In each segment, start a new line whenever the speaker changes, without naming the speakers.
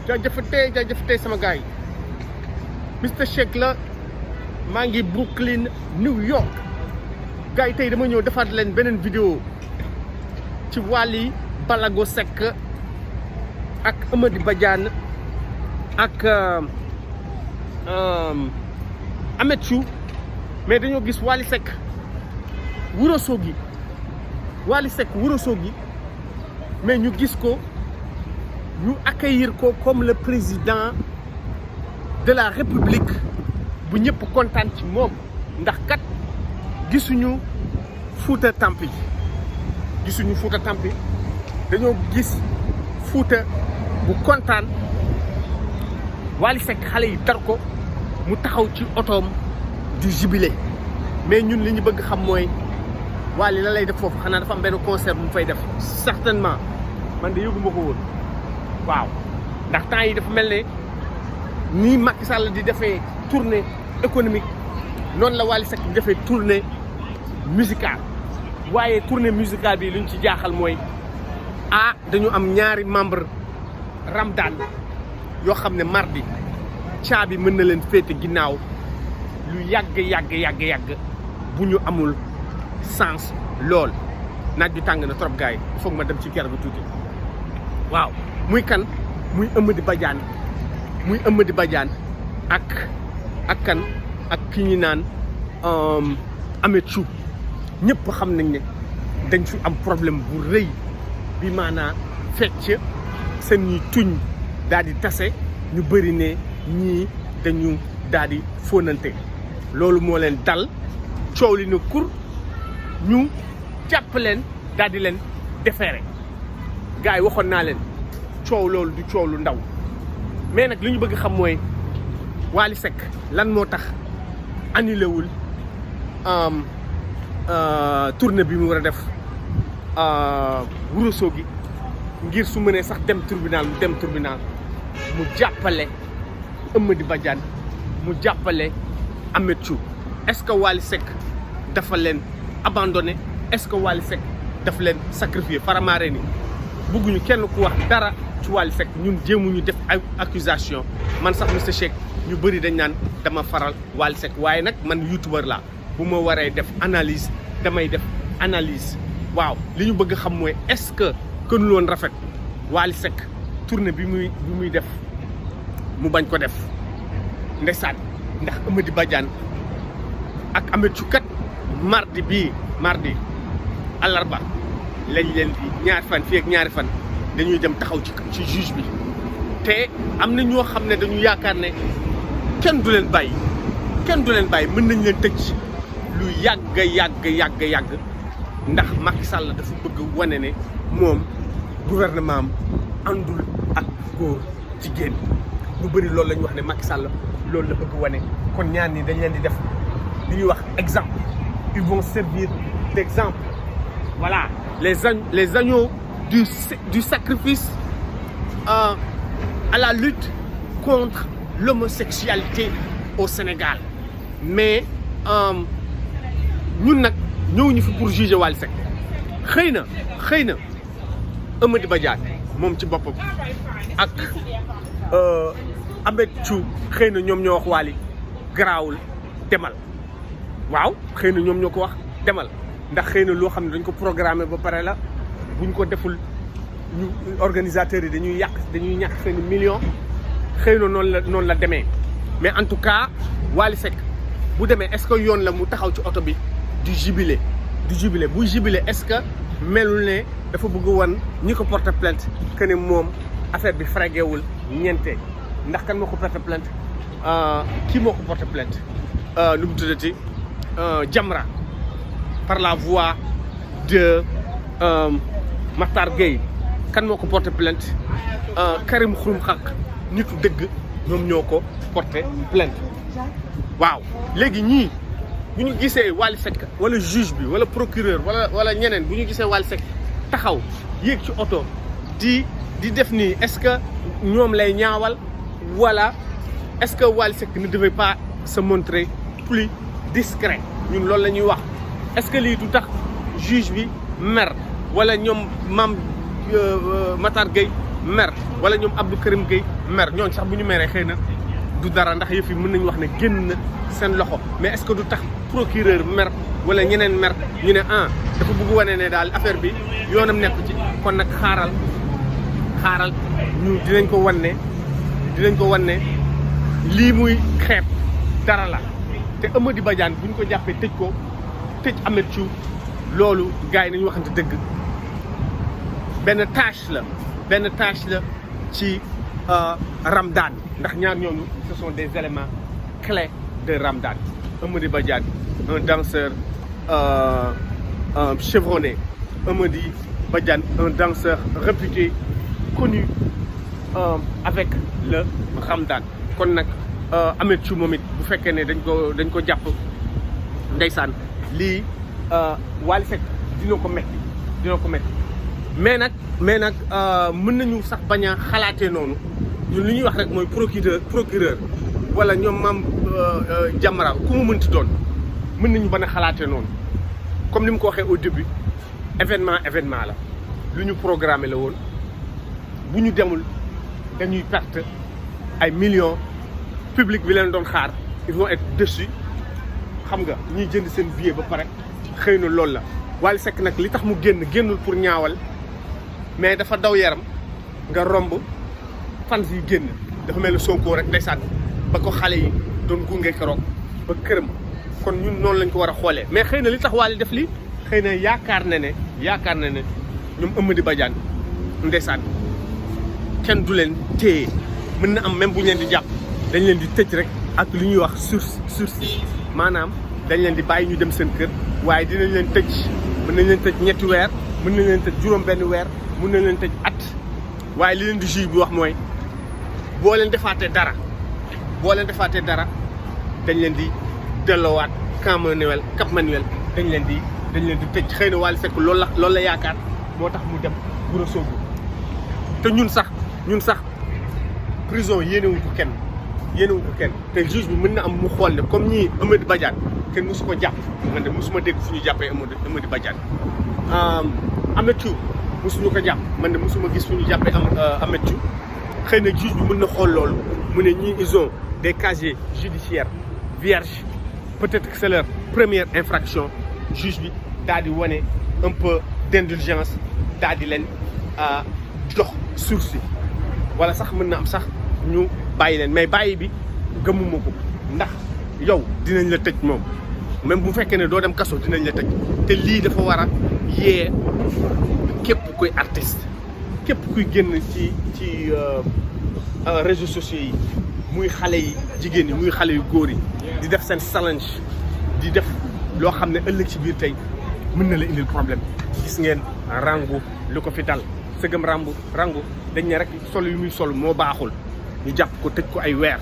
jaajëfatee sama gars yi Mister Shake la maa ngi Brooklyn New York gars yi tey dama ñëw defaat leen beneen vidéo ci Wally Ballago Seck ak Amady Badiane ak Amethou mais dañoo gis Wally Seck Ourossogui mais ñu gis ko ñu accueillir ko comme le président de la République bu ñëpp kontaan ci moom ndax kat gisuñu Fouta Tampi dañoo gis Fouta bu kontaan Wally Seck xale yi dar ko mu taxaw ci otoom du jubilé mais ñun li ñu bëgg xam mooy Wally la lay def foofu xanaa dafa am benn concert bu mu fay def certainement man de yëguma ko woon waaw ndax temps yi dafa mel ne nii Macky Sall di defee tournée économique noonu la Wally Seck di defee tournée musicale waaye tournée musicale bi lu ñu ci jaaxal mooy dañu am ñaari membre Ramdan yoo xam ne mardi caabi mën na leen féete ginnaaw lu yàgg bu ñu amul sens lool naaj bi tàng na trop gars yi il faut que ma dem ci kër ga tuuti waaw muy kan muy Amady Badiane ak kan ak ki ñu naan Amethou ñëpp xam nañ ne dañ fi am problème bu rëy bi maanaa fecc seen ñi tuñ daal di tase ñu bëri ne ñii dañu daal di fóonante loolu moo leen dal coow li na kur ñu jàpp leen daal di leen defeere gars yi waxoon naa leen coow loolu du coow lu ndaw mais nag li ñu bëgg xam mooy Wally Seck lan moo tax annulé wul tournée bi mu war a def Ourossogui ngir su mënee sax dem tribunal mu jàppale Amady Badiane mu jàppale Amethou est-ce que Wally Seck dafa leen abandonné est-ce que Wally Seck dafa leen sacrifié faramaare ni bëgguñu kenn ku wax dara ci Wally Seck ñun jéemuñu def ay accusation man sax Mister Shake ñu bëri dañ naan dama faral Wally Seck waaye nag man youtubeur laa bu ma waree def analyse damay def analyse waaw li ñu bëgg xam mooy est-ce que kënu loon rafet Wally Seck tournée bi muy def mu bañ ko def ndeysaan ndax Amady Badiane ak Amethou kat mardi àllarba lañ leen di ñaari fan dañuy dem taxaw ci juge bi te am na ñoo xam ne dañu yaakaar ne kenn du leen bàyyi mën nañ leen tëj lu yàgg ndax Macky Sall dafa bëgg wane ne moom gouvernement am àndul ak góor jigéen ñu bëri loolu la ñu wax ne Macky Sall loolu la bëgg wane kon ñaar ñi dañ leen di def li ñuy wax exemple ils vont servir d'exemple voilà les agneaux du sacrifice à la lutte contre l'homosexualité au Sénégal mais ñun nag ñëwuñu fi pour juger Wally Seck xëy na Amady Badiane moom ci boppam ak Amethou xëy na ñoom ñoo wax Wally garaawul demal waaw xëy na ñoom ñoo ko wax demal ndax xëy na loo xam ne dañ ko programmé ba pare la buñ ko deful ñu organisateurs yi dañuy ñàkk seen million xëy na noonu la demee mais en tout cas Wally Seck bu demee est-ce que yoon la mu taxaw ci oto bi du jubilé buy jubilé est-ce que melul ne dafa bëgg wan ñi ko porter plainte que ne moom affaire bi fragéwul ñeente ndax kan moo ko porter plainte kii moo ko porter plainte nu mu tuddati Jamra par la voix de Matar Gueye kan moo ko porter plainte Karim Xurum Xaq nitu dëgg ñoom ñoo ko porter plainte waaw léegi ñii bu ñu gisee Wally Seck wala juge bi wala procureur wala ñeneen bu ñu gisee Wally Seck taxaw yéeg ci oto di def nii est-ce que ñoom lay ñaawal wala est-ce que Wally Seck ne devait pas se montrer plus discret ñun loolu la ñuy wax est-ce que lii du tax juge bi mer wala ñoom Matar Gueye mer wala ñoom Abdou Karim Gueye mer ñooñ sax bu ñu meree xëy na du dara ndax yëf yi mën nañu wax ne génn na seen loxo mais est-ce que du tax procureur mer wala ñeneen mer ñu ne dafa bëgg wane ne daal affaire bi yoonam nekk ci kon nag xaaral ñu dinañ ko wan ne lii muy xeeb dara la te Amady Badiane bu ñu ko jàppee tëj Ameth Thiou loolu gars yi nañu waxante dëgg benn tâche la ci Ramadan ndax ñaar ñooñu ce sont des éléments clés de Ramadan Amady Badiane un danseur chevronné Amady Badiane un danseur réputé connu avec le Ramadan kon nag Ameth Thiou moom it bu fekkee ne dañ ko jàpp ndeysaan lii Wally Seck dina ko metti mais nag mën nañu sax bañ a xalaatee noonu ñun li ñuy wax rek mooy procureur wala ñoom maam Jamra ku mu mënti doon mën nañu bañ a xalaatee noonu comme ni mu ko waxee au début événement la lu ñu programmé la woon bu ñu demul dañuy perte ay millions public bi leen doon xaar ils vont être déçus xam nga ñuy jënd seen billet ba pare xëy na loolu la Wally Seck nag li tax mu génnul pour ñaawal mais dafa daw yaram nga romb fans yi génn dafa mel ni Sonko rek ndeysaan ba ko xale yi doon gunge keroog ba këram kon ñun noonu lañ ko war a xoolee mais xëy na li tax Wally def li xëy na yaakaar na ne ñoom Amady Badiane ndeysaan kenn du leen téye mën na am même bu ñu leen di jàpp dañ leen di tëj rek ak lu ñuy wax sursis maanaam dañ leen di bàyyi ñu dem seen kër waaye dinañ leen tëj mën nañ leen tëj ñetti weer mën nañ leen tëj juróom benn weer mën nañ leen tëj at waaye li leen di juge bi wax mooy boo leen defaatee dara dañ leen di delloowaat Cap Manuel dañ leen di tëj xëy na Wally Seck loolu la yaakaar moo tax mu dem Ouro Sogui te ñun sax prison yéenewuñ ko kenn te juge bi mën na am mu xool ne comme ñii Amady Badiane kenn mosu ko jàpp man de mosuma dégg fu ñu jàppee Amady Badiane Ameth Thiou mosuñu ko jàpp man de mosuma gis fu ñu jàppee Ameth Thiou xëy na juge bi mën na xool loolu mu ne ñii ils ont des casiers judiciaires vierges peut-être que c'est leur première infraction juge bi daal di wane un peu d'indulgence daal di leen jox sursis wala sax mën na am sax ñu bàyyi leen mais bàyyi bi gëmuma ko ndax yow dinañ la tëj moom même bu fekkee ne doo dem kaso dinañ la tëj te lii dafa war a yee képp kuy artiste képp kuy génn ci réseaux sociaux yi muy xale yi jigéen ñi muy xale yu góor yi di def seen challenge di def loo xam ne ëllëg ci biir tey mën na la indil problème gis ngeen rangu lu ko fi dal sëgëm rangu dañ ne rek sol yu muy sol moo baaxul ñu jàpp ko tëj ko ay weer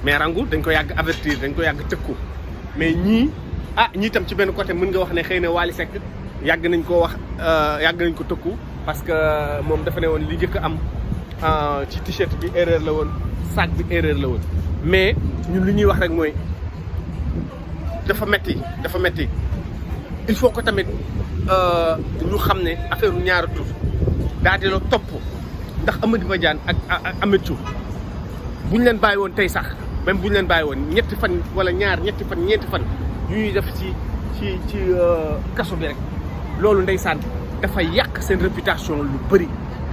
mais rangu dañ ko yàgg avertir dañ ko yàgg tëkku mais ñii tam ci benn côté mën nga wax ne xëy na Wally Seck yàgg nañ ko tëkku parce que moom dafa ne woon li njëkk am ci t-shirt bi erreur la woon sac bi erreur la woon mais ñun li ñuy wax rek mooy dafa metti il faut que tamit ñu xam ne affaire ñaari tur daa di la topp ndax Amady Badiane ak Ameth Thiou bu ñu leen bàyyi woon tey sax même bu ñu leen bàyyi woon ñetti fan wala ñeenti fan yu ñuy def ci kaso bi rek loolu ndeysaan dafa yàq seen réputation lu bëri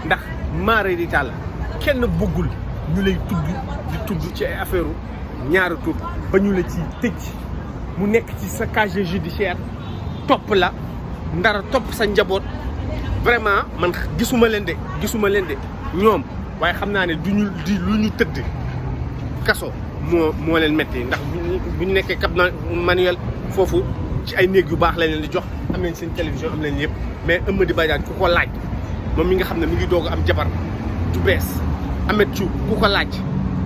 ndax maare di tàll kenn bëggul ñu lay tudd ci ay affaire ñaari tur ba ñu la ci tëj mu nekk ci sa casier judiciaire topp la ndara topp sa njaboot vraiment man gisuma leen de ñoom waaye xam naa ne lu ñu tëdd kaso moo leen metti ndax bu ñu nekkee Cap Manuel foofu ci ay néeg yu baax lañ leen di jox am nañ seen télévision am nañ yëpp mais Amady Badiane ku ko laaj moom mi nga xam ne mi ngi doog am jabar du bees Ameth Thiou ku ko laaj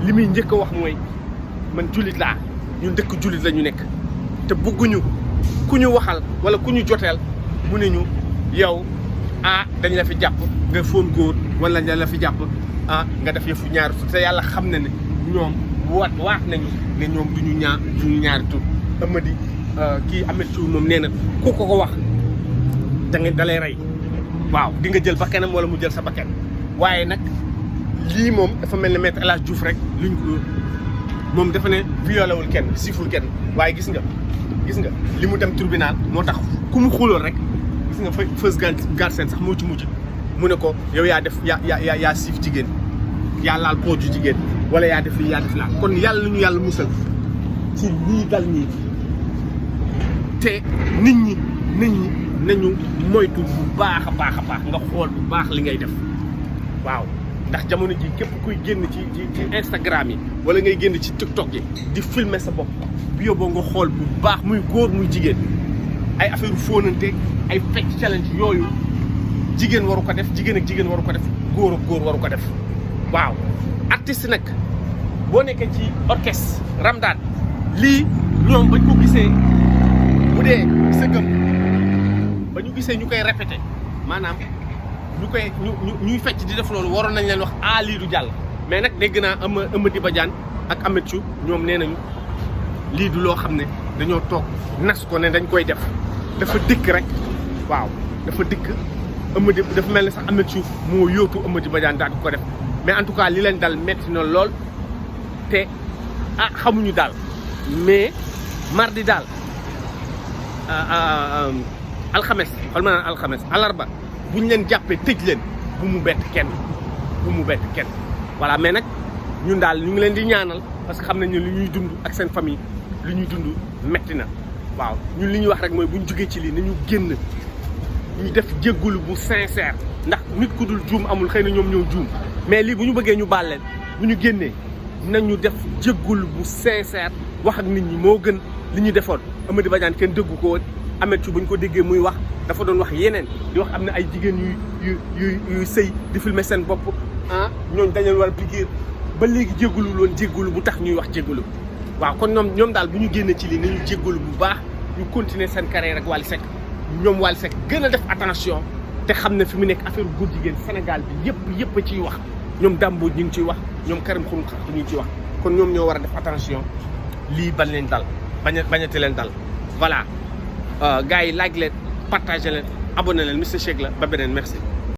li muy njëkk a wax mooy man jullit laa ñun dëkk jullit la ñu nekk te bëgguñu ku ñu waxal wala ku ñu joteel mu ne ñu yow dañ la fi jàpp nga fóon góor wala dañ la fi jàpp nga def yëfu ñaari tur te yàlla xam na ne ñoom waat nañu ne ñoom duñu ñaari tur Amady kii Ameth Thiou moom nee na ku ko wax da lay rey waaw di nga jël bakkanam wala mu jël sa bakkan waaye nag lii moom dafa mel ne maître El Hadj Diouf rek luñ ko moom dafa ne violé wul kenn siiful kenn waaye gis nga li mu dem tribunal moo tax ku mu xuloon rek gis nga Feuz Galsen sax moo ci mujj mu ne ko yow yaa def yaa siif jigéen yaa laal pooju jigéen wala yaa def lii yaa def laa kon yàlla nañu yàlla musal ci lii dal ñii te nit ñi nañu moytu bu baax a baax nga xool bu baax li ngay def waaw ndax jamono ji képp kuy génn ci Instagram yi wala ngay génn ci TikTok yi di filmer sa bopp bi yóbboo nga xool bu baax muy góor muy jigéen ay affaire fóonante ay fecc challenge yooyu jigéen waru ko def jigéen ak jigéen waru ko def góor ak góor waru ko def waaw artiste nag boo nekkee ci orchestre Ramadane lii ñoom bañ ko gisee bu dee sëggam ba ñu gisee ñu koy répété maanaam ñuy fecc di def loolu waroon nañ leen wax lii du jàll mais nag dégg naa Amady Badiane ak Amethou ñoom nee nañu lii du loo xam ne dañoo toog nas ko ne dañ koy def dafa dikk rek waaw dafa dikk Amady dafa mel ne sax Amethou moo yóotu Amady Badiane daal di ko def mais en tout cas li leen dal metti na lool te xamuñu daal mais mardi daal alxames xol ma naan alxames alarba buñ leen jàppee tëj leen bu mu bett kenn voilà mais nag ñun daal ñu ngi leen di ñaanal parce que xam nañ ne li ñuy dund ak seen famille li ñuy dund metti na waaw ñun li ñuy wax rek mooy buñ jógee ci lii nañu génn ñu def jéggulu bu sincère ndax nit ku dul juum amul xëy na ñoom ñoo juum mais lii bu ñu bëggee ñu baal leen bu ñu génnee nañu def jéggulu bu sincère wax ak nit ñi moo gën li ñu defoon Amady Badiane kenn déggu ko woon Amethou bu ñu ko déggee muy wax dafa doon wax yeneen di wax am na ay jigéen yuy sëy di filmer seen bopp ñooñu dañu war a piquer ba léegi jéggulu loon jéggulu bu tax ñuy wax jéggulu waaw kon ñoom daal bu ñu génnee ci lii nañu jéggulu bu baax ñu continuer seen carrière rek Wally Seck ñoom Wally Seck gën a def attention te xam ne fi mu nekk affaire góor jigéen Sénégal bi yëpp a ciy wax ñoom Dambou ñu ngi ciy wax ñoom Karim Xrum Xax ñu ngi ciy wax kon ñoom ñoo war a def attention lii bañ leen dal bañati leen dal voilà gars yi like leen partagé leen abonné leen Mister Shake la ba beneen merci